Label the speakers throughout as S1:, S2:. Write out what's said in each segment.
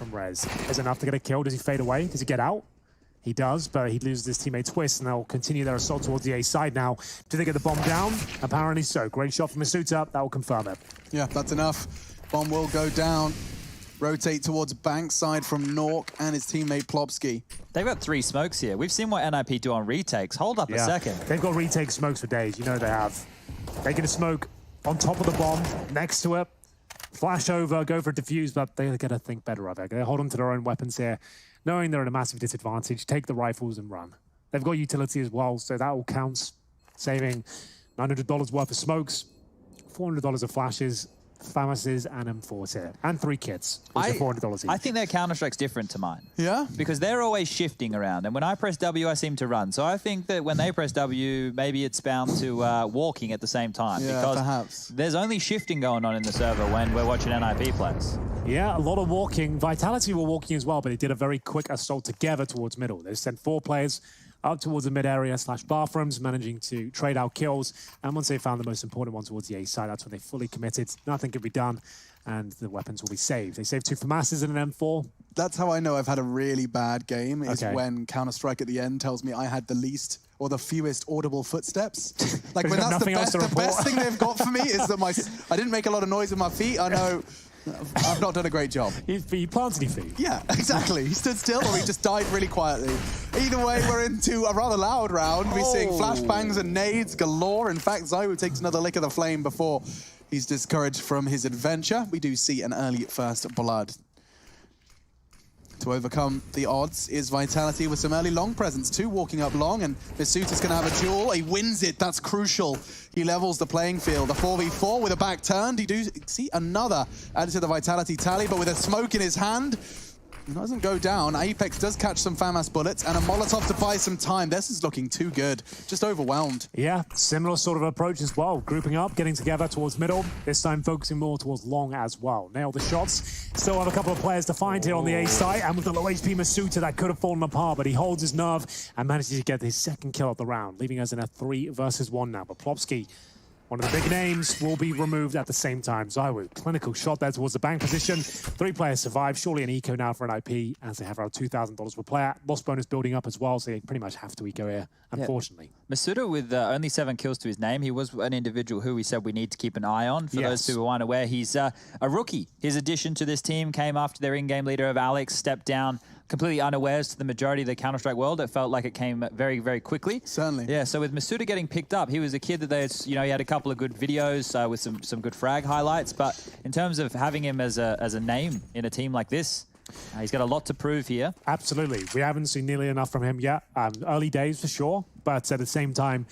S1: from Rez. Is enough to get a kill. Does he fade away? Does he get out? He does, but he loses his teammate Twist, and they'll continue their assault towards the A side now. Do they get the bomb down? Apparently so. Great shot from Masuta. That will confirm it.
S2: Yeah, that's enough. Bomb will go down. Rotate towards Bankside from Nork and his teammate Plopsky.
S3: They've got 3 smokes here. We've seen what NIP do on retakes. Hold up a second.
S1: They've got retake smokes for days. You know they have. They can smoke on top of the bomb, next to it, flash over, go for a defuse, but they got to think better of it. They hold on to their own weapons here, knowing they're at a massive disadvantage. Take the rifles and run. They've got utility as well, so that all counts. Saving $900 worth of smokes, $400 of flashes, FAMASes, and M4s here. And 3 kits, which are $400 each.
S3: I think their Counter-Strike's different to mine.
S2: Yeah?
S3: Because they're always shifting around, and when I press W, I seem to run. So I think that when they press W, maybe it's bound to walking at the same time.
S2: Yeah,
S3: because
S2: perhaps.
S3: There's only shifting going on in the server when we're watching NIP plays.
S1: Yeah, a lot of walking. Vitality were walking as well, but they did a very quick assault together towards middle. They sent 4 players up towards the mid area / bathrooms, managing to trade out kills. And once they found the most important one towards the A side, that's when they fully committed. Nothing could be done, and the weapons will be saved. They saved 2 FAMASes and an M4.
S2: That's how I know I've had a really bad game, is when Counter-Strike at the end tells me I had the least or the fewest audible footsteps. Like when that's the best thing they've got for me is that I didn't make a lot of noise with my feet. I know I've not done a great job.
S1: He planted his feet.
S2: Yeah, exactly. He stood still or he just died really quietly. Either way, we're into a rather loud round. We're seeing flashbangs and nades galore. In fact, Zywu takes another lick of the flame before he's discouraged from his adventure. We do see an early first blood. To overcome the odds is Vitality with some early long presence. 2 walking up long, and Misuta's going to have a duel. He wins it. That's crucial. He levels the playing field. A 4v4 with a back turned. He do see another added to the Vitality tally, but with a smoke in his hand. It doesn't go down. Apex does catch some FAMAS bullets and a Molotov to buy some time. This is looking too good. Just overwhelmed.
S1: Yeah, similar sort of approach as well. Grouping up, getting together towards middle. This time focusing more towards long as well. Nailed the shots. Still have a couple of players to find here on the A side. And with the low HP Masuta, that could have fallen apart, but he holds his nerve and manages to get his 2nd kill of the round, leaving us in a 3 versus 1 now. But Plopsky, one of the big names, will be removed at the same time. Zywu, clinical shot there towards the bank position. 3 players survive. Surely an eco now for an IP, as they have around $2,000 per player. Loss bonus building up as well, so they pretty much have to eco here, unfortunately.
S3: Yeah. Masuta with only 7 kills to his name. He was an individual who we said we need to keep an eye on. For those who aren't aware, he's a rookie. His addition to this team came after their in-game leader of Alex stepped down completely unawares to the majority of the Counter-Strike world. It felt like it came very, very quickly.
S2: Certainly.
S3: Yeah, so with Masuta getting picked up, he was a kid that they, he had a couple of good videos with some good frag highlights, but in terms of having him as a name in a team like this, he's got a lot to prove here.
S1: Absolutely. We haven't seen nearly enough from him yet. Early days for sure, but at the same time,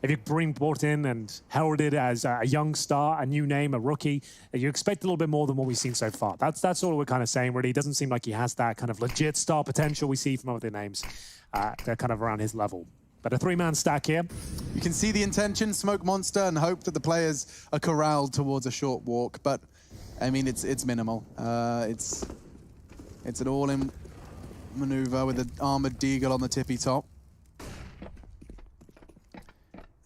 S1: if you're brought in and heralded as a young star, a new name, a rookie, you expect a little bit more than what we've seen so far. That's all we're kind of saying, really. It doesn't seem like he has that kind of legit star potential we see from other names. They're kind of around his level. But a 3-man stack here.
S2: You can see the intention, smoke monster, and hope that the players are corralled towards a short walk. But, I mean, it's minimal. It's an all-in maneuver with an armored deagle on the tippy top.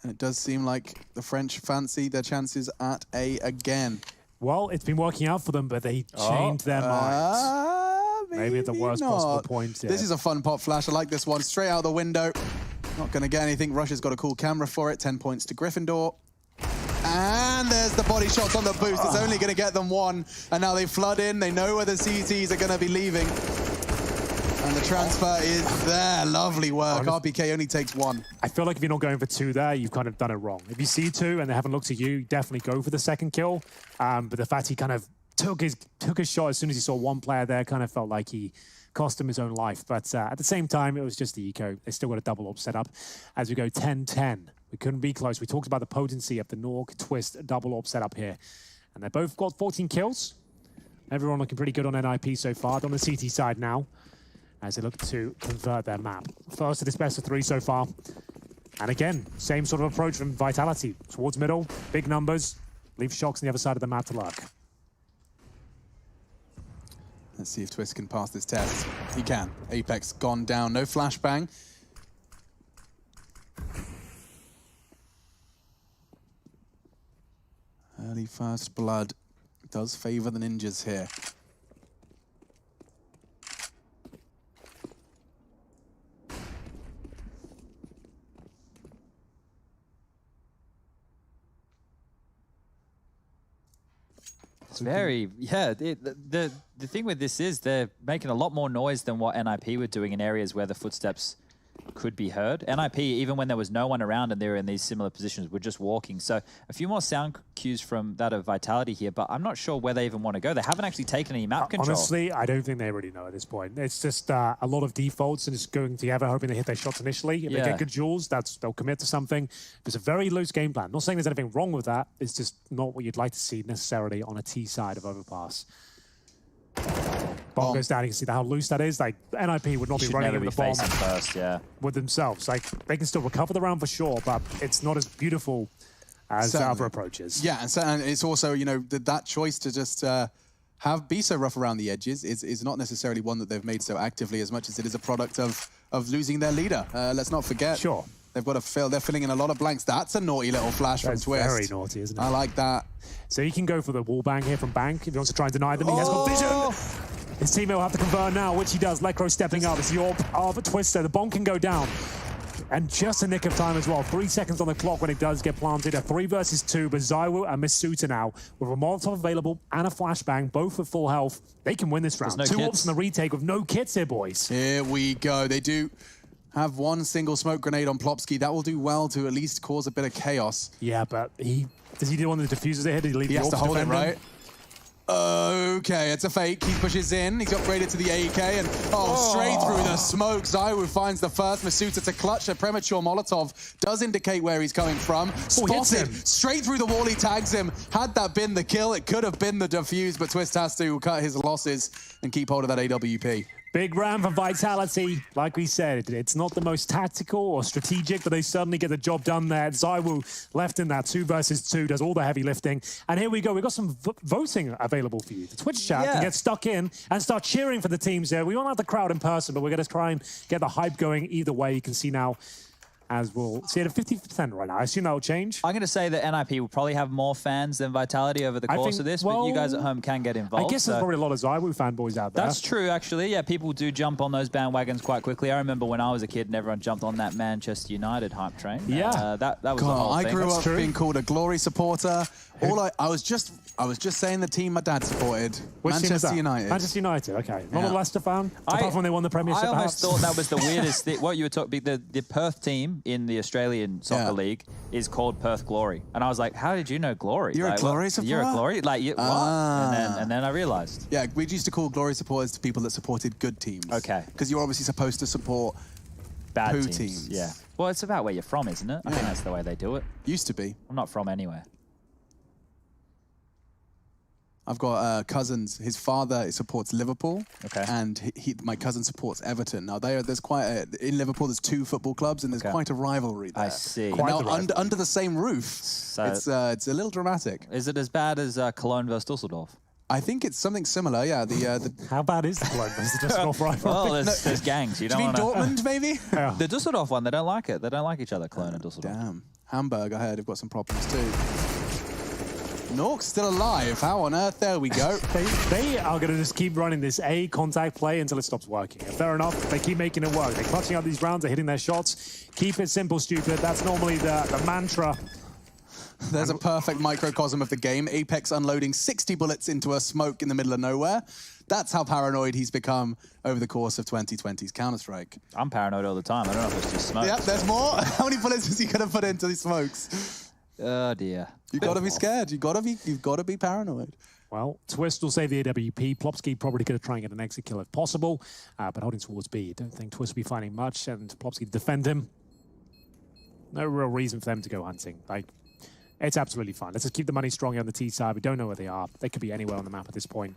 S2: And it does seem like the French fancy their chances at A again.
S1: Well, it's been working out for them, but they changed their mind. Maybe at the worst possible point. Yeah.
S2: This is a fun pop flash. I like this one. Straight out the window. Not going to get anything. Russia's got a cool camera for it. 10 points to Gryffindor. And there's the body shots on the boost. It's only going to get them 1. And now they flood in. They know where the CTs are going to be leaving. And the transfer is there. Lovely work. RPK only takes 1.
S1: I feel like if you're not going for 2 there, you've kind of done it wrong. If you see 2 and they haven't looked at you, definitely go for the 2nd kill. But the fact he kind of took his shot as soon as he saw 1 player there kind of felt like he cost him his own life. But at the same time, it was just the eco. They still got a double up set up as we go 10-10. We couldn't be close. We talked about the potency of the Nork Twist double up setup here. And they both got 14 kills. Everyone looking pretty good on NIP so far. On the CT side now, as they look to convert their map. First to this best of 3 so far. And again, same sort of approach from Vitality. Towards middle, big numbers, leave shocks on the other side of the map to lurk.
S2: Let's see if Twist can pass this test. He can. Apex gone down, no flashbang. Early first blood does favor the ninjas here.
S3: It's very, yeah. The thing with this is they're making a lot more noise than what NIP were doing in areas where the footsteps could be heard. NIP, even when there was no one around and they were in these similar positions, were just walking. So a few more sound cues from that of Vitality here, but I'm not sure where they even want to go. They haven't actually taken any map control.
S1: Honestly, I don't think they really know at this point. It's just a lot of defaults and it's going together, hoping they hit their shots initially. If they get good duels, they'll commit to something. It's a very loose game plan. Not saying there's anything wrong with that. It's just not what you'd like to see necessarily on a T side of Overpass. Bomb goes down, you can see how loose that is. Like, NIP would not be running in the bomb
S3: first,
S1: with themselves. Like, they can still recover the round for sure, but it's not as beautiful as the other approaches.
S2: Yeah, and it's also, you know, that choice to just be so rough around the edges is not necessarily one that they've made so actively as much as it is a product of losing their leader. Let's not forget.
S1: Sure.
S2: They've got to fill. They're filling in a lot of blanks. That's a naughty little flash from Twist.
S1: Very naughty, isn't it?
S2: I like that.
S1: So he can go for the wall bang here from Bank if he wants to try and deny them. He has got vision. His teammate will have to convert now, which he does. Lekro stepping up. It's the orb of Twister. The bomb can go down. And just a nick of time as well. 3 seconds on the clock when it does get planted. A 3 versus 2, but Zywoo and Misuta now with a Molotov available and a flashbang, both with full health. They can win this round.
S3: No
S1: 2
S3: kits.
S1: orbs in the retake with no kits here, boys.
S2: Here we go. They do have one single smoke grenade on Plopsky. That will do well to at least cause a bit of chaos.
S1: Yeah, but does he do one of the diffusers there? Did he leave
S2: He
S1: the
S2: has to
S1: orb
S2: hold it,
S1: defend him?
S2: right? Okay, it's a fake. He pushes in. He's upgraded to the AK and straight through the smoke. Zywoo finds the first. Masuta to clutch. A premature Molotov does indicate where he's coming from. Spotted straight through the wall. He tags him. Had that been the kill, it could have been the defuse, but Twist has to cut his losses and keep hold of that AWP.
S1: Big round for Vitality. Like we said, it's not the most tactical or strategic, but they certainly get the job done there. Zywoo left in that 2 versus 2, does all the heavy lifting. And here we go. We've got some voting available for you. The Twitch chat can get stuck in and start cheering for the teams there. We won't have the crowd in person, but we're going to try and get the hype going either way. You can see now, as we'll see it at 50% right now. I assume that will change.
S3: I'm going to say that NIP will probably have more fans than Vitality over the course of this, but you guys at home can get involved.
S1: I guess there's probably a lot of Zywoo fanboys out there.
S3: That's true, actually. Yeah, people do jump on those bandwagons quite quickly. I remember when I was a kid and everyone jumped on that Manchester United hype train.
S1: Yeah.
S3: That was the whole thing.
S2: I grew up being called a Glory supporter. I was just saying the team my dad supported. Manchester United.
S1: Manchester United, okay. Not a Leicester fan? Apart from when they won the Premiership,
S3: I almost thought that was the weirdest thing. What you were talking, the Perth team in the Australian Soccer League is called Perth Glory. And I was like, how did you know Glory?
S2: You're a Glory supporter?
S3: You're a Glory? Like, what? And then I realized.
S2: Yeah, we used to call Glory supporters to people that supported good teams.
S3: Okay.
S2: Because you're obviously supposed to support
S3: bad
S2: poo
S3: teams. Yeah. Well, it's about where you're from, isn't it? I think that's the way they do it.
S2: Used to be.
S3: I'm not from anywhere.
S2: I've got cousins. His father supports Liverpool, and my cousin supports Everton. Now there's quite in Liverpool. There's 2 football clubs, and there's quite a rivalry there.
S3: I see.
S2: Now under the same roof, so it's a little dramatic.
S3: Is it as bad as Cologne versus Dusseldorf?
S2: I think it's something similar. Yeah.
S1: How bad is the Cologne versus Dusseldorf rivalry?
S3: Well, there's gangs. You
S2: do you mean Dortmund, maybe?
S3: Yeah. The Dusseldorf one, they don't like it. They don't like each other, Cologne and Dusseldorf.
S2: Damn. Hamburg, I heard, have got some problems too. Nork's still alive. How on earth? There we go.
S1: They are going to just keep running this A contact play until it stops working. Fair enough. They keep making it work. They're clutching out these rounds. They're hitting their shots. Keep it simple, stupid. That's normally the mantra.
S2: There's a perfect microcosm of the game. Apex unloading 60 bullets into a smoke in the middle of nowhere. That's how paranoid he's become over the course of 2020's Counter-Strike.
S3: I'm paranoid all the time. I don't know if it's just smoke.
S2: Yeah, there's more. How many bullets is he going to put into these smokes?
S3: Oh dear.
S2: You got to be scared. You've got to be paranoid.
S1: Well, Twist will save the AWP. Plopsky probably going to try and get an exit kill if possible, but holding towards B. I don't think Twist will be finding much, and Plopsky to defend him. No real reason for them to go hunting. Like, it's absolutely fine. Let's just keep the money strong on the T side. We don't know where they are. They could be anywhere on the map at this point.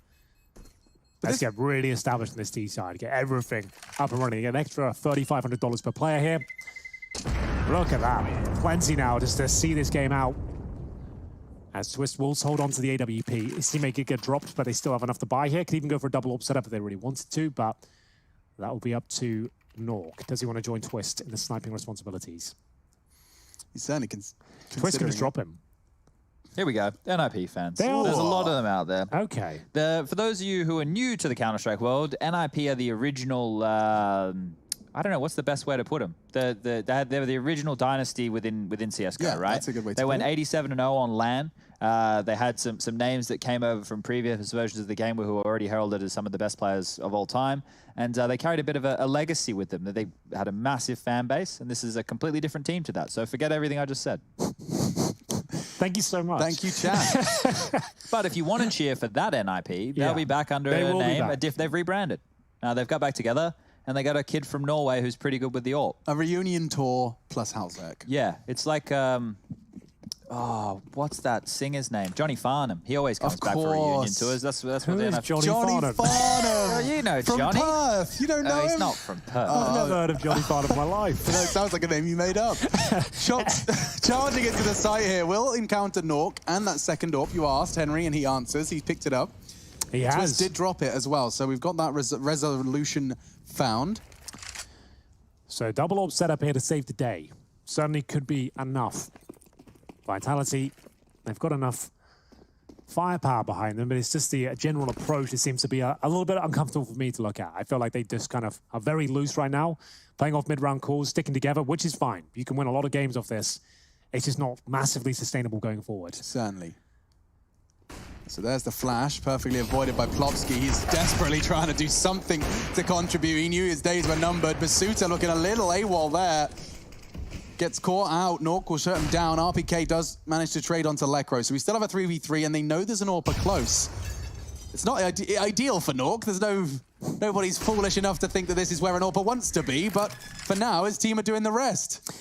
S1: Let's get really established in this T side. Get everything up and running. Get an extra $3,500 per player here. Look at that. Plenty now just to see this game out. As Twist will hold on to the AWP. His teammate could get dropped, but they still have enough to buy here. Could even go for a double AWP setup if they really wanted to, but that will be up to Nork. Does he want to join Twist in the sniping responsibilities?
S2: He certainly can.
S1: Twist can just drop him.
S3: Here we go. NIP fans. There's a lot of them out there.
S1: Okay.
S3: For those of you who are new to the Counter-Strike world, NIP are the original... I don't know, what's the best way to put them? They were the original dynasty within CSGO,
S2: yeah,
S3: right?
S2: That's a good way to
S3: They
S2: put
S3: went
S2: it.
S3: 87-0 on LAN, They had some names that came over from previous versions of the game who were already heralded as some of the best players of all time. And they carried a bit of a legacy with them. They had a massive fan base, and this is a completely different team to that. So forget everything I just said.
S1: Thank you so much.
S2: Thank you, chat.
S3: But if you want to cheer for that NIP, they'll be back under a name. They've rebranded. They've got back together, and they got a kid from Norway who's pretty good with the AWP.
S2: A reunion tour plus Halzek.
S3: Yeah, it's like, what's that singer's name? Johnny Farnham. He always comes back for reunion tours. That's what they're
S1: Johnny
S2: Farnham.
S3: Oh, you know
S2: from
S3: Johnny.
S2: Perth. You don't know him?
S3: He's not from Perth.
S1: I've never heard of Johnny Farnham in my life.
S2: No, it sounds like a name you made up. Shots charging into the site here. Will encounter Nork and that second AWP. You asked Henry, and he answers. He's picked it up.
S1: He has.
S2: Twist did drop it as well, so we've got that resolution found.
S1: So double AWP set up here to save the day. Certainly could be enough. Vitality, they've got enough firepower behind them, but it's just the general approach that seems to be a little bit uncomfortable for me to look at. I feel like they just kind of are very loose right now, playing off mid-round calls, sticking together, which is fine. You can win a lot of games off this. It's just not massively sustainable going forward.
S2: Certainly. So there's the flash, perfectly avoided by Plopsky. He's desperately trying to do something to contribute. He knew his days were numbered. Basuta looking a little AWOL there. Gets caught out. Nork will shut him down. RPK does manage to trade onto Lekro. So we still have a 3v3, and they know there's an AWP close. It's not ideal for Nork. There's nobody's foolish enough to think that this is where an AWP wants to be. But for now, his team are doing the rest.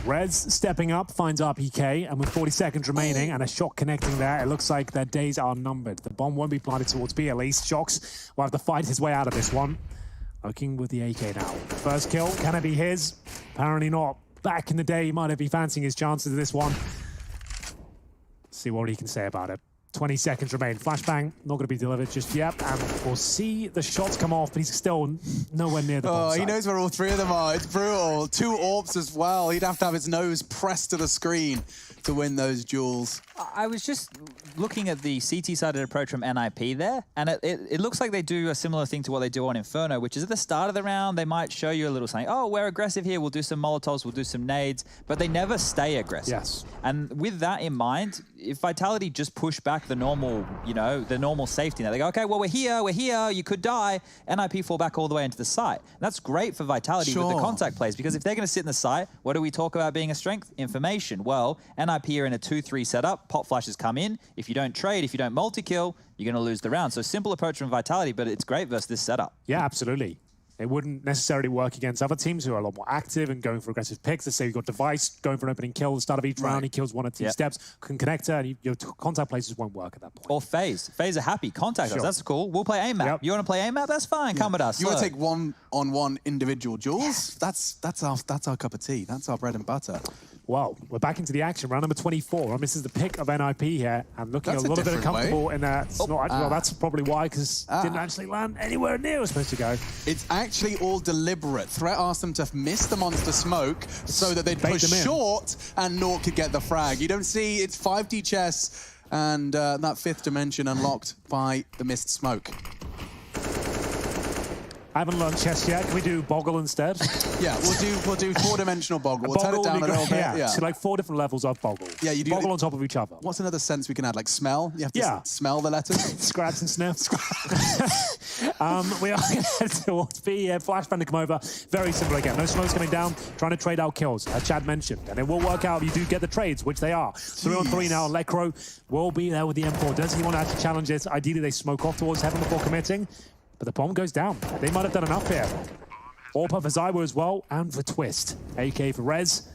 S1: Rez stepping up, finds RPK, and with 40 seconds remaining and a shot connecting there, it looks like their days are numbered. The bomb won't be planted towards B at least. Shox will have to fight his way out of this one. Looking with the AK now. First kill, can it be his? Apparently not. Back in the day, he might be fancying his chances of this one. See what he can say about it. 20 seconds remain. Flashbang, not going to be delivered just yet. And we'll see the shots come off, but he's still nowhere near the bomb
S2: he
S1: site.
S2: knows where all three of them are. It's brutal. 2 AWPs as well. He'd have to have his nose pressed to the screen to win those duels.
S3: I was just looking at the CT-sided approach from NIP there, and it looks like they do a similar thing to what they do on Inferno, which is at the start of the round, they might show you a little saying, oh, we're aggressive here, we'll do some Molotovs, we'll do some nades, but they never stay aggressive.
S1: Yes.
S3: And with that in mind, if Vitality just push back the normal, the normal safety net, they go, okay, well, we're here, you could die, NIP fall back all the way into the site. And that's great for Vitality with the contact plays, because if they're going to sit in the site, what do we talk about being a strength? Information. Well, NIP are in a 2-3 setup, pop flashes come in, if you don't trade, if you don't multi-kill, you're going to lose the round. So simple approach from Vitality, but it's great versus this setup.
S1: Yeah, absolutely. It wouldn't necessarily work against other teams who are a lot more active and going for aggressive picks. Let's say you've got Device going for an opening kill at the start of each round. He kills 1 or 2 steps, can connect her, and your contact places won't work at that point.
S3: Or FaZe. FaZe are happy. Contact us. That's cool. We'll play aim map. You want to play aim map? That's fine. Come with us.
S2: You want to take one-on-one individual duels? That's our cup of tea. That's our bread and butter.
S1: Well, we're back into the action. Round number 24. And this is the pick of NIP here. And looking
S2: That's
S1: a little bit uncomfortable
S2: way.
S1: in that. Well, that's probably why, because didn't actually land anywhere near where it was supposed to go.
S2: It's actually all deliberate. Threat asked them to miss the monster smoke so that they'd push short and Nork could get the frag. You don't see, it's 5D chess and that 5th dimension unlocked by the missed smoke.
S1: I haven't learned chess yet. Can we do Boggle instead?
S2: Yeah, we'll do 4-dimensional Boggle. We'll turn it down a little bit.
S1: Yeah, so like 4 different levels of Boggle.
S2: Yeah, you do
S1: Boggle on top of each other.
S2: What's another sense we can add? Like smell? You have to smell the letters?
S1: Scratch and sniff. We are going to head towards B. Flashbang to come over. Very simple again. No smokes coming down. Trying to trade out kills, as Chad mentioned. And it will work out if you do get the trades, which they are. 3-on-3 now. Lekro will be there with the M4. Does he want to actually challenge it? Ideally, they smoke off towards Heaven before committing. But the bomb goes down. They might have done enough here. AWP for Zywo as well, and for Twist. AK for Rez.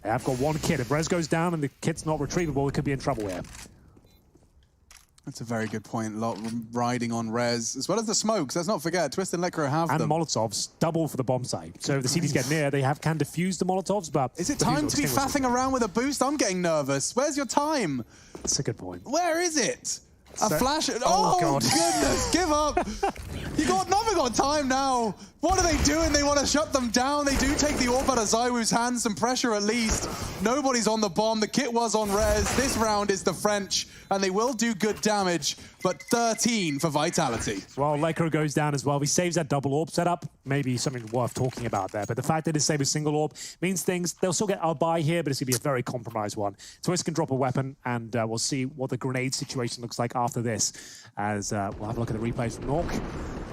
S1: They have got 1 kit. If Rez goes down and the kit's not retrievable, it could be in trouble here.
S2: That's a very good point. A lot riding on Rez, as well as the smokes. Let's not forget, Twist and Lekro have them.
S1: And Molotovs, double for the bomb site. So if the CDs get near, they can diffuse the Molotovs, but...
S2: Is it time to be faffing around with a boost? I'm getting nervous. Where's your time?
S1: That's a good point.
S2: Where is it? A flash. Oh,
S1: God.
S2: Goodness, give up. You haven't got time now. What are they doing? They want to shut them down. They do take the AWP out of Zywoo's hands, some pressure at least. Nobody's on the bomb. The kit was on Rez. This round is the French, and they will do good damage. but 13 for Vitality.
S1: Well, Lekro goes down as well. He saves that double orb setup. Maybe something worth talking about there. But the fact that he saved a single orb means they'll still get our buy here, but it's going to be a very compromised one. Twist can drop a weapon, and we'll see what the grenade situation looks like after this, as we'll have a look at the replays from Nork.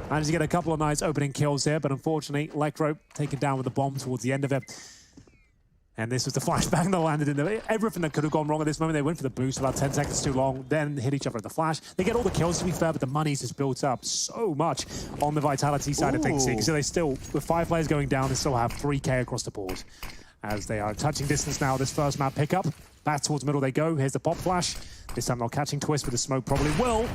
S1: Managed to get a couple of nice opening kills here, but unfortunately, Lekro taken down with the bomb towards the end of it. And this was the flashbang that landed in there. Everything that could have gone wrong at this moment. They went for the boost about 10 seconds too long, then hit each other at the flash. They get all the kills, to be fair, but the money's just built up so much on the Vitality side of things here. So they still, with 5 players going down, they still have 3K across the board. As they are touching distance now, this first map pickup. Back towards the middle they go. Here's the pop flash. This time not catching Twist with the smoke, probably will.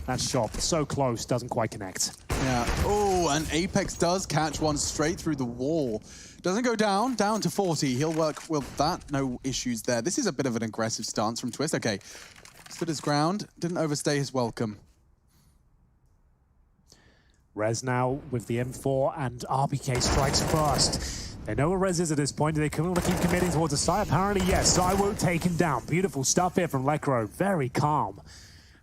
S1: That shot, so close, doesn't quite connect.
S2: Yeah. Oh, and Apex does catch one straight through the wall. Doesn't go down to 40. He'll work with that, no issues there. This is a bit of an aggressive stance from Twist. Okay, stood his ground, didn't overstay his welcome.
S1: Rez now with the M4, and RBK strikes first. They know where Rez is at this point. Do they want to keep committing towards the side? Apparently, yes. Zywoo taken down. Beautiful stuff here from Lekro. Very calm.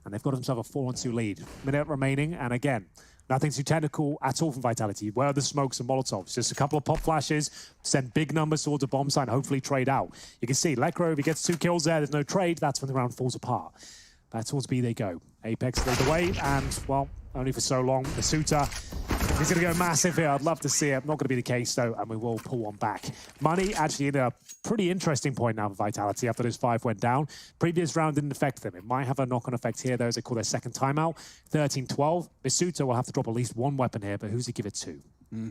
S1: And they've got themselves a 4-on-2 lead. Minute remaining, and again, nothing too technical at all from Vitality. Where are the smokes and molotovs? Just a couple of pop flashes, send big numbers towards a bomb site, and hopefully trade out. You can see Lekro, if he gets 2 kills there, there's no trade, that's when the round falls apart. Back towards B they go. Apex lead the way, and, well, only for so long. Masuta, he's going to go massive here. I'd love to see it. Not going to be the case, though, and we will pull one back. Money actually in a pretty interesting point now for Vitality after those 5 went down. Previous round didn't affect them. It might have a knock-on effect here, though, as they call their second timeout. 13-12. Masuta will have to drop at least 1 weapon here, but who's he give it to?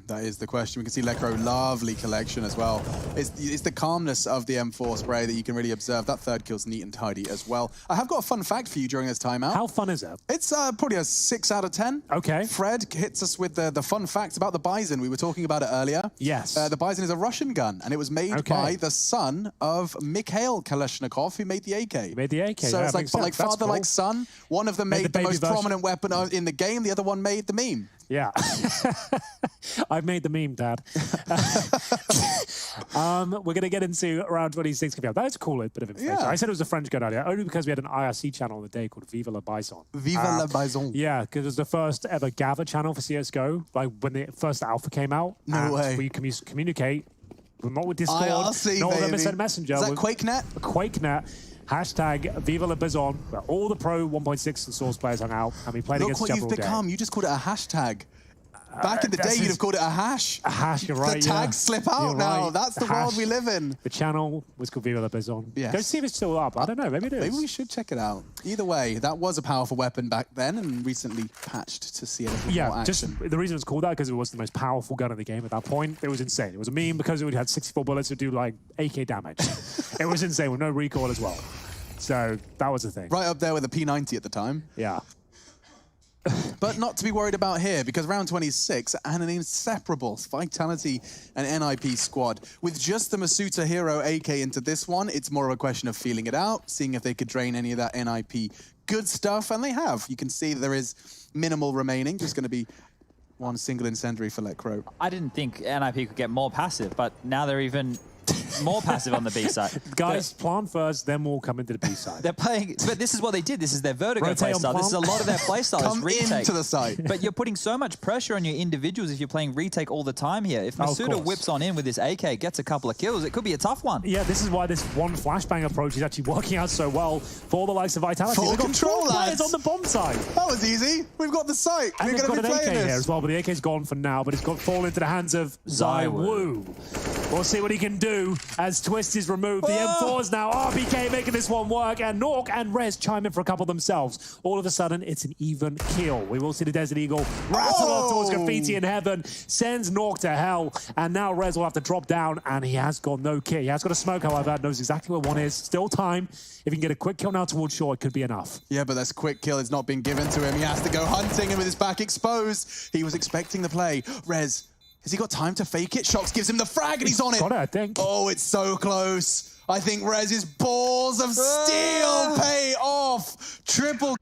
S2: That is the question. We can see Lekro, lovely collection as well. It's the calmness of the M4 spray that you can really observe. That third kill's neat and tidy as well. I have got a fun fact for you during this timeout.
S1: How fun is it?
S2: It's probably a 6 out of 10.
S1: Okay.
S2: Fred hits us with the fun fact about the Bison. We were talking about it earlier.
S1: Yes.
S2: The Bison is a Russian gun, and it was made by the son of Mikhail Kalashnikov, who made the AK.
S1: He made the AK.
S2: So
S1: yeah,
S2: it's like father, like son. One of them made the most prominent weapon in the game. The other one made the meme.
S1: Yeah. I've made the meme, Dad. We're going to get into round 26 coming up. That's a cool bit of information.
S2: Yeah.
S1: I said it was a French gun earlier, only because we had an IRC channel on the day called Viva la Bison.
S2: Viva la Bison.
S1: Yeah, because it was the first ever gather channel for CSGO, like when the first alpha came out.
S2: No way.
S1: We communicate, not with Discord,
S2: IRC,
S1: not with
S2: baby.
S1: MSN Messenger.
S2: Is that QuakeNet?
S1: QuakeNet. Hashtag Viva la Bison, where all the pro 1.6 and Source players hung out, and we played against each other all day.
S2: Look what you've become. You just called it a hashtag. Back in the day, you'd have called it a hash.
S1: A hash, you're right.
S2: The tags slip out
S1: You're
S2: now.
S1: right.
S2: That's the world we live in.
S1: The channel was called Viva la Bison.
S2: Yes.
S1: Go see if it's still up. I don't know. Maybe it is.
S2: Maybe we should check it out. Either way, that was a powerful weapon back then and recently patched to see a little more action.
S1: Just the reason it's called that because it was the most powerful gun in the game at that point. It was insane. It was a meme because it had 64 bullets to do like AK damage. It was insane with no recoil as well. So that was the thing.
S2: Right up there with a P90 at the time.
S1: Yeah.
S2: But not to be worried about here, because round 26 and an inseparable Vitality and NIP squad. With just the Masuta hero AK into this one, it's more of a question of feeling it out, seeing if they could drain any of that NIP good stuff, and they have. You can see there is minimal remaining, just going to be one single incendiary for Lekro.
S3: I didn't think NIP could get more passive, but now they're even more passive on the B side.
S1: Guys, plant first, then we'll come into the B side.
S3: They're playing, but this is what they did. This is their vertigo
S1: Rotate
S3: playstyle. This is a lot of their playstyle.
S2: Come into the site.
S3: But you're putting so much pressure on your individuals if you're playing retake all the time here. If Masuta whips on in with this AK, gets a couple of kills, it could be a tough one.
S1: Yeah, this is why this one flashbang approach is actually working out so well for the likes of Vitality.
S2: Full
S1: They've got
S2: control,
S1: 4 players
S2: lads.
S1: on the bomb side.
S2: That was easy. We've got the site.
S1: And
S2: We're
S1: they've
S2: going
S1: got
S2: to be
S1: an AK
S2: playing
S1: here
S2: this.
S1: as well, but the AK's gone for now, but it's fallen into the hands of Zywoo. We'll see what he can do as Twist is removed. The M4s now, RBK making this one work, and Nork and Rez chime in for a couple themselves. All of a sudden, it's an even kill. We will see the Desert Eagle rattle off towards Graffiti in heaven, sends Nork to hell, and now Rez will have to drop down, and he has got no kill. He has got a smoke, however, knows exactly where one is. Still time. If he can get a quick kill now towards shore, it could be enough.
S2: Yeah, but this quick kill has not been given to him. He has to go hunting, and with his back exposed, he was expecting the play. Rez, has he got time to fake it? Shox gives him the frag, and he's on it.
S1: Got it, I think.
S2: Oh, it's so close. I think Rez's balls of steel pay off. Triple.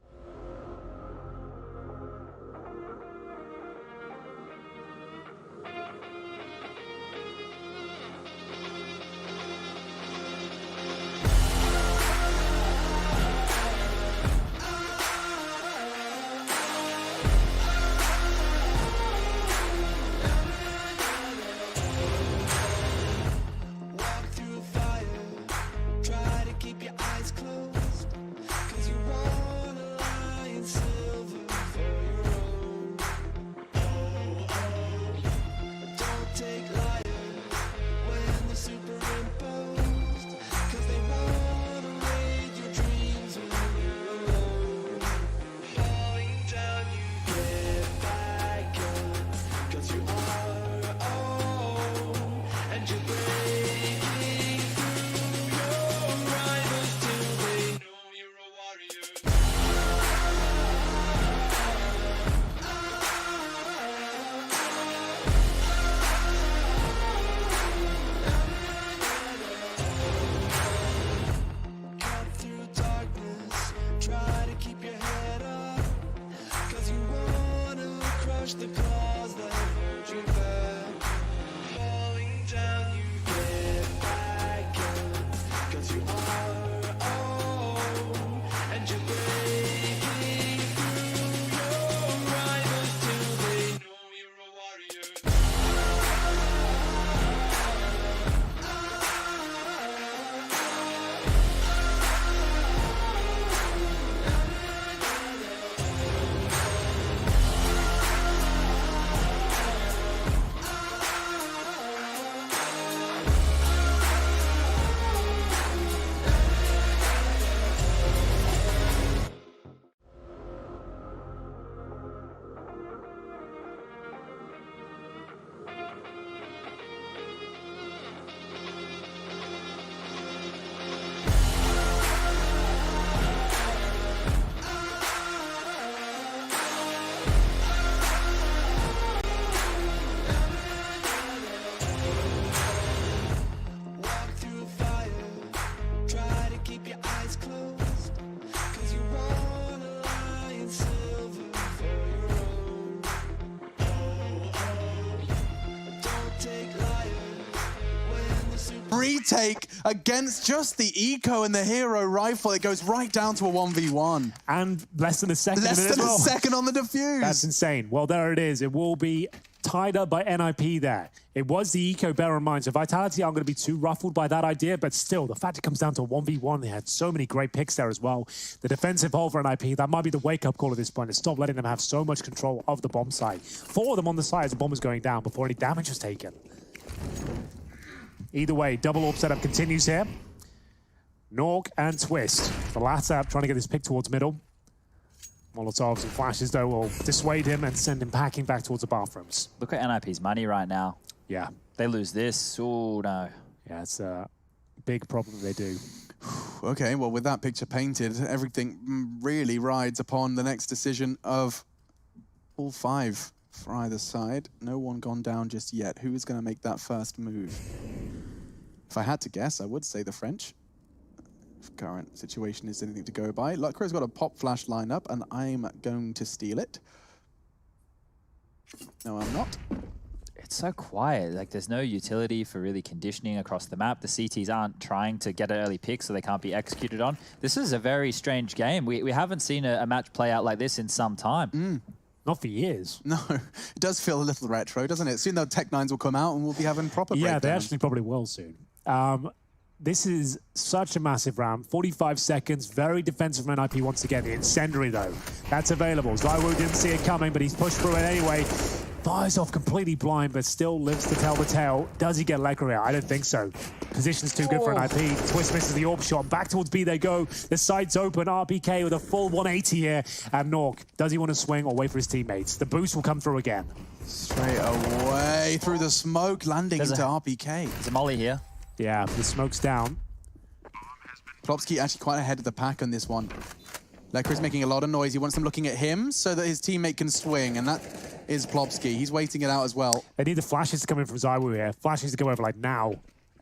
S2: retake against just the eco and the hero rifle. It goes right down to a 1v1.
S1: And less than a second.
S2: Less than a second on the defuse.
S1: That's insane. Well, there it is. It will be tied up by NIP there. It was the eco, bear in mind. So Vitality aren't going to be too ruffled by that idea, but still, the fact it comes down to a 1v1, they had so many great picks there as well. The defensive hold for NIP, that might be the wake-up call at this point, to stop letting them have so much control of the bomb site. 4 of them on the side as the bomb was going down before any damage was taken. Either way, double orb setup continues here. Nork and Twist. The latter trying to get this pick towards middle. Molotovs and flashes, though, will dissuade him and send him packing back towards the bathrooms.
S3: Look at NIP's money right now.
S1: Yeah.
S3: They lose this. Oh, no.
S1: Yeah, it's a big problem they do.
S2: Okay, well, with that picture painted, everything really rides upon the next decision of all 5 for either side. No one gone down just yet. Who is going to make that first move? If I had to guess, I would say the French. If current situation is anything to go by. Lucro's got a pop flash lineup, and I'm going to steal it. No, I'm not.
S3: It's so quiet. Like, there's no utility for really conditioning across the map. The CTs aren't trying to get an early pick, so they can't be executed on. This is a very strange game. We haven't seen a match play out like this in some time.
S1: Not for years.
S2: No, it does feel a little retro, doesn't it? Soon the Tech-9s will come out and we'll be having proper
S1: Yeah, they
S2: breakdowns.
S1: actually probably will soon. This is such a massive round. 45 seconds, very defensive from NIP once again. The incendiary, though, that's available. Zywoo didn't see it coming, but he's pushed through it anyway. Fires off completely blind, but still lives to tell the tale. Does he get Lekra? I don't think so. Position's too good for NIP. Twist misses the orb shot. Back towards B they go. The side's open. RPK with a full 180 here. And Nork, does he want to swing or wait for his teammates? The boost will come through again.
S2: Straight away through the smoke, landing into RPK.
S3: There's a molly here.
S1: Yeah, the smoke's down.
S2: Plopsky actually quite ahead of the pack on this one. Lekra's making a lot of noise. He wants them looking at him so that his teammate can swing, and that is Plopsky. He's waiting it out as well.
S1: They need the flashes to come in from Zywoo here. Flashes to go over like now.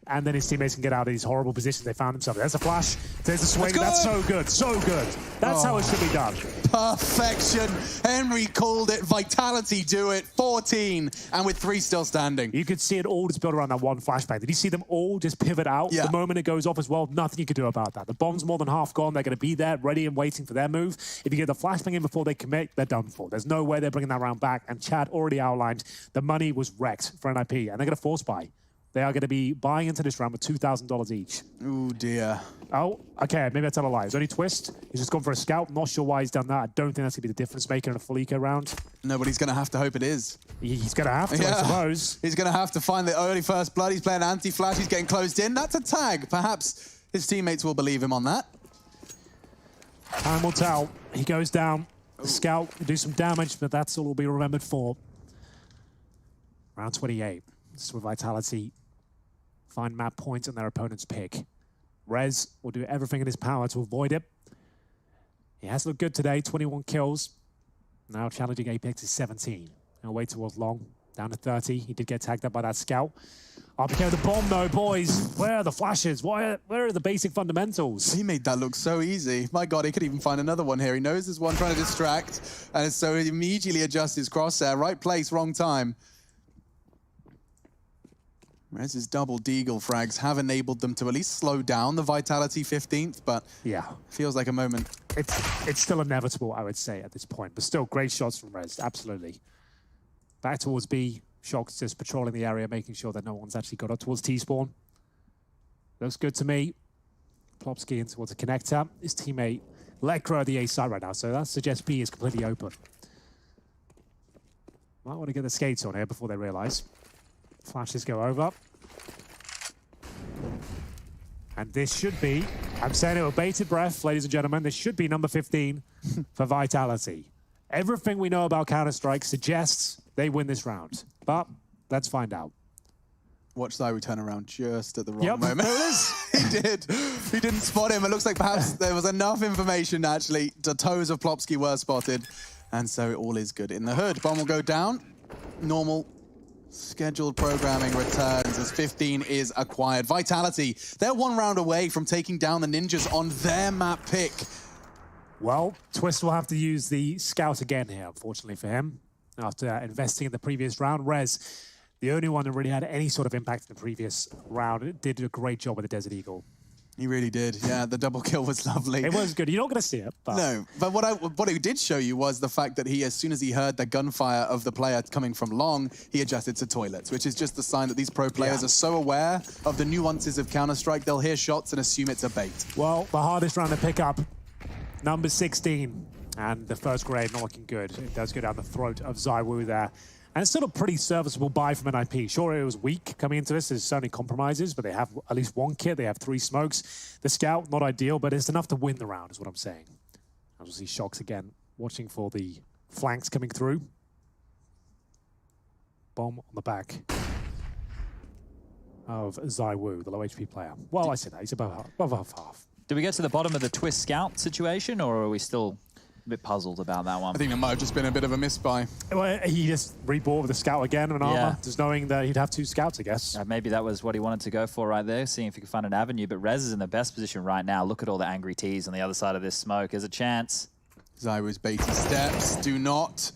S1: And then his teammates can get out of these horrible positions they found themselves. There's a flash. There's a swing. That's so good. So good. That's how it should be done.
S2: Perfection. Henry called it. Vitality do it. 14. And with 3 still standing.
S1: You could see it all just built around that one flashbang. Did you see them all just pivot out?
S2: Yeah.
S1: The moment it goes off as well, nothing you could do about that. The bomb's more than half gone. They're going to be there, ready and waiting for their move. If you get the flashbang in before they commit, they're done for. There's no way they're bringing that round back. And Chad already outlined the money was wrecked for NIP. And they're going to force buy. They are going to be buying into this round with $2,000 each.
S2: Oh, dear.
S1: Oh, okay, maybe I tell a lie. It's only Twist. He's just gone for a scout. Not sure why he's done that. I don't think that's going to be the difference maker in a full eco round.
S2: No, but he's going to have to hope it is.
S1: He's going to have to, I suppose.
S2: He's going to have to find the early first blood. He's playing anti-flash. He's getting closed in. That's a tag. Perhaps his teammates will believe him on that.
S1: Time will tell. He goes down. The scout will do some damage, but that's all he'll be remembered for. Round 28. This is where Vitality find map points on their opponent's pick. Rez will do everything in his power to avoid it. He has looked good today, 21 kills. Now challenging Apex is 17. He'll wait towards long, down to 30. He did get tagged up by that scout. RPK with the bomb though, boys. Where are the flashes? Where are the basic fundamentals?
S2: He made that look so easy. My God, he could even find another one here. He knows there's one trying to distract, and so he immediately adjusts his crosshair. Right place, wrong time. Rez's double deagle frags have enabled them to at least slow down the Vitality 15th, but
S1: yeah,
S2: feels like a moment.
S1: It's still inevitable, I would say, at this point. But still, great shots from Rez, absolutely. Back towards B. Shock's just patrolling the area, making sure that no one's actually got up towards T-spawn. Looks good to me. Plopsky in towards a connector. His teammate Lekra at the A side right now, so that suggests B is completely open. Might want to get the skates on here before they realize. Flashes go over. And this should be, I'm saying it with bated breath, ladies and gentlemen, this should be number 15 for Vitality. Everything we know about Counter-Strike suggests they win this round. But let's find out.
S2: Watch Zywoo turn around just at the wrong moment. There it is. He did. He didn't spot him. It looks like perhaps there was enough information, actually. The toes of Plopsky were spotted. And so all is good in the hood. Bomb will go down. Normal scheduled programming returns as 15 is acquired. Vitality, they're 1 round away from taking down the Ninjas on their map pick.
S1: Well, Twist will have to use the scout again here, unfortunately for him. After investing in the previous round, Rez The only one that really had any sort of impact in the previous round. It did a great job with the Desert Eagle.
S2: He really did. Yeah, the double kill was lovely.
S1: It was good. You're not going to see it. But...
S2: No, but what it did show you was the fact that he, as soon as he heard the gunfire of the player coming from long, he adjusted to toilets, which is just the sign that these pro players are so aware of the nuances of Counter-Strike, they'll hear shots and assume it's a bait.
S1: Well, the hardest round to pick up, number 16. And the first grade not looking good. It does go down the throat of ZywOo there. And it's still a pretty serviceable buy from NIP. Sure, it was weak coming into this. There's certainly compromises, but they have at least one kit. They have 3 smokes. The scout, not ideal, but it's enough to win the round, is what I'm saying. As we'll see Shox again, watching for the flanks coming through. Bomb on the back of ZywOo, the low HP player. Well, I said that. He's above half.
S3: Did we get to the bottom of the twist scout situation, or are we still a bit puzzled about that one?
S2: I think it might have just been a bit of a misbuy.
S1: Well, he just rebought with a scout again and armor, just knowing that he'd have 2 scouts, I guess.
S3: Maybe that was what he wanted to go for right there, seeing if he could find an avenue. But Rez is in the best position right now. Look at all the angry T's on the other side of this smoke. There's a chance.
S2: ZywOo's baity steps. Do not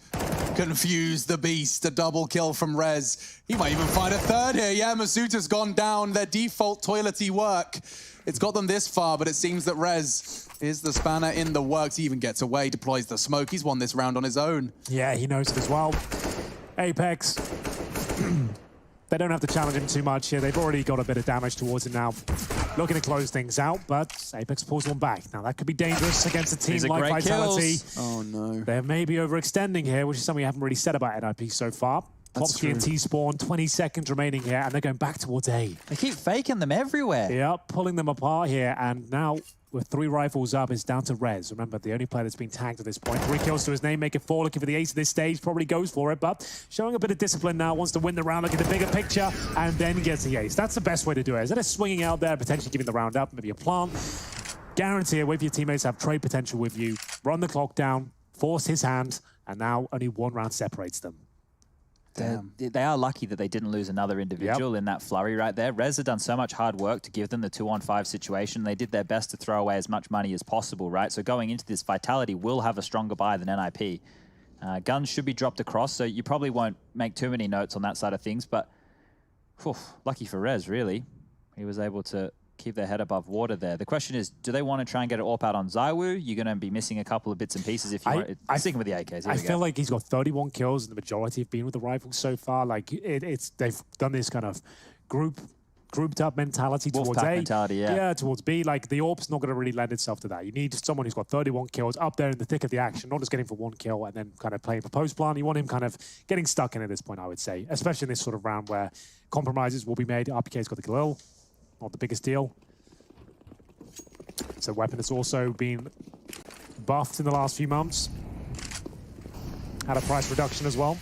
S2: confuse the beast. A double kill from Rez. He might even find a third here. Yeah, Masuta's gone down. Their default toilety work. It's got them this far, but it seems that Rez is the spanner in the works. He even gets away, deploys the smoke. He's won this round on his own.
S1: Yeah, he knows it as well. Apex, they don't have to challenge him too much here. They've already got a bit of damage towards him now. Looking to close things out, but Apex pulls one back. Now, that could be dangerous against a team like Vitality.
S2: Oh, no.
S1: They're maybe overextending here, which is something we haven't really said about NIP so far. Popsky and T-Spawn, 20 seconds remaining here, and they're going back towards A.
S3: They keep faking them everywhere.
S1: Yeah, pulling them apart here, and now with 3 rifles up, it's down to Rez. Remember, the only player that's been tagged at this point. 3 kills to his name, make it 4. Looking for the ace at this stage, probably goes for it, but showing a bit of discipline now, wants to win the round, look at the bigger picture, and then gets the ace. That's the best way to do it. Instead of swinging out there, potentially giving the round up, maybe a plant, guarantee it, wait for your teammates to have trade potential with you, run the clock down, force his hand, and now only 1 round separates them.
S3: They are lucky that they didn't lose another individual in that flurry right there. Rez had done so much hard work to give them the 2-on-5 situation. They did their best to throw away as much money as possible, right? So going into this, Vitality will have a stronger buy than NIP. Guns should be dropped across, so you probably won't make too many notes on that side of things, but lucky for Rez, really. He was able to keep their head above water there. The question is, do they want to try and get an AWP out on ZywOo? You're going to be missing a couple of bits and pieces if you want. I'm sticking with the AKs.
S1: I feel like he's got 31 kills, and the majority have been with the rifles so far. Like they've done this kind of grouped up mentality towards A.
S3: Mentality,
S1: yeah, towards B. Like the AWP's not going to really lend itself to that. You need someone who's got 31 kills up there in the thick of the action, not just getting for 1 kill and then kind of playing for post plan. You want him kind of getting stuck in at this point, I would say, especially in this sort of round where compromises will be made. RPK's got the Galil, not the biggest deal. It's a weapon that's also been buffed in the last few months. Had a price reduction as well.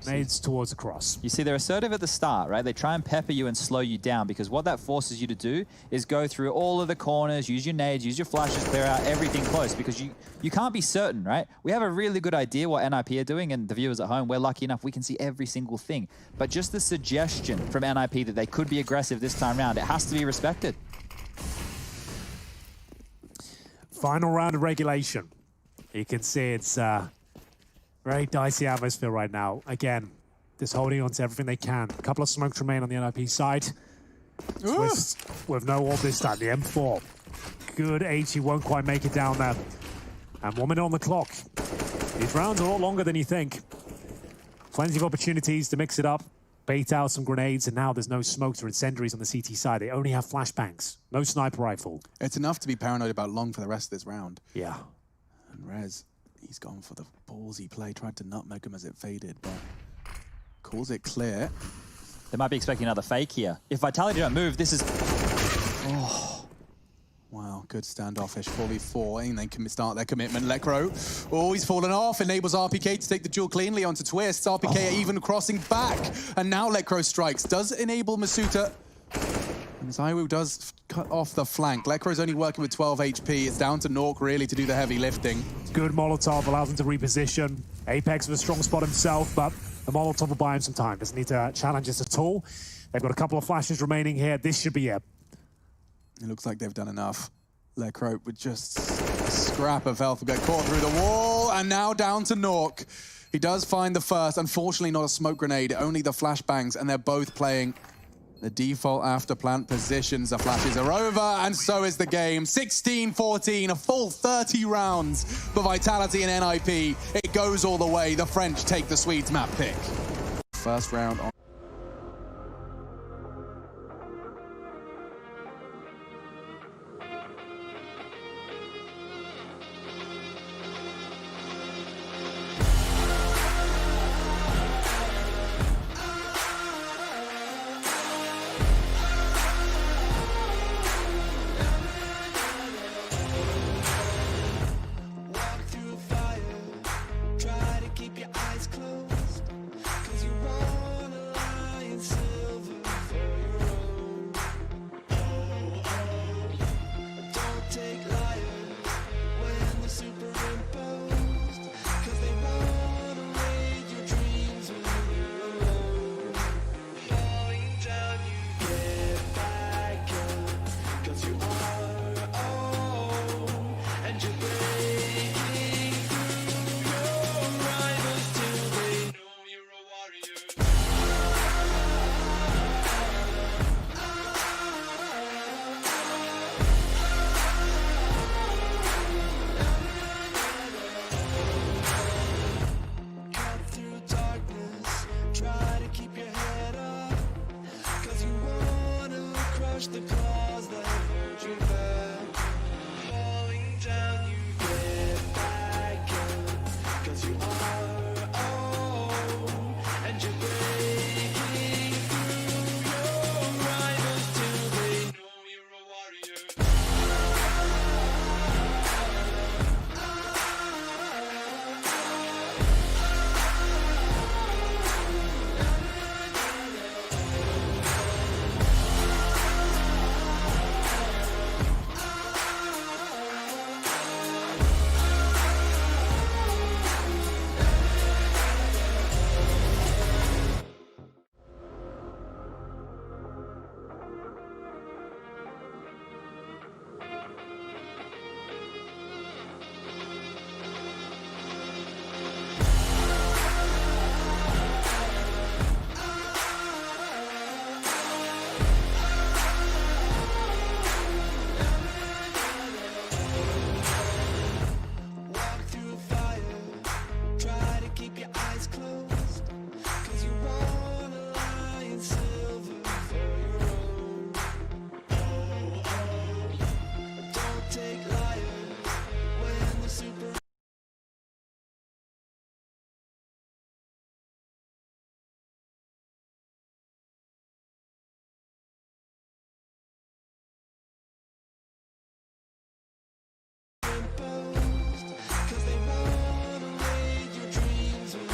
S1: Nades towards the cross.
S3: You see, they're assertive at the start, right? They try and pepper you and slow you down because what that forces you to do is go through all of the corners, use your nades, use your flashes, clear out everything close because you can't be certain, right? We have a really good idea what NIP are doing, and the viewers at home, we're lucky enough we can see every single thing. But just the suggestion from NIP that they could be aggressive this time around, it has to be respected.
S1: Final round of regulation. You can see it's very dicey atmosphere right now. Again, just holding on to everything they can. A couple of smokes remain on the NIP side. With no AWP this time, the M4. Good HE won't quite make it down there. And 1 minute on the clock. These rounds are a lot longer than you think. Plenty of opportunities to mix it up, bait out some grenades, and now there's no smokes or incendiaries on the CT side. They only have flashbangs, no sniper rifle.
S2: It's enough to be paranoid about long for the rest of this round.
S1: Yeah.
S2: And Rez, he's gone for the ballsy play, tried to nutmeg him as it faded, but calls it clear.
S3: They might be expecting another fake here. If Vitality don't move, this is...
S2: Oh. Wow, good standoffish 4v4, and they can start their commitment. Lekro, oh, he's fallen off, enables RPK to take the duel cleanly onto Twist. RPK even crossing back, and now Lekro strikes. Does enable Masuta, and ZywOo does cut off the flank. Lekro's only working with 12 HP. It's down to Nork, really, to do the heavy lifting.
S1: Good Molotov allows him to reposition. Apex with a strong spot himself, but the Molotov will buy him some time. Doesn't need to challenge this at all. They've got a couple of flashes remaining here. This should be it.
S2: It looks like they've done enough. Lekro with just a scrap of health will get caught through the wall, and now down to Nork. He does find the first. Unfortunately, not a smoke grenade, only the flashbangs, and they're both playing the default after plant positions. The flashes are over, and so is the game. 16-14, a full 30 rounds for Vitality and NIP. It goes all the way. The French take the Swedes map pick. First round on.
S4: Take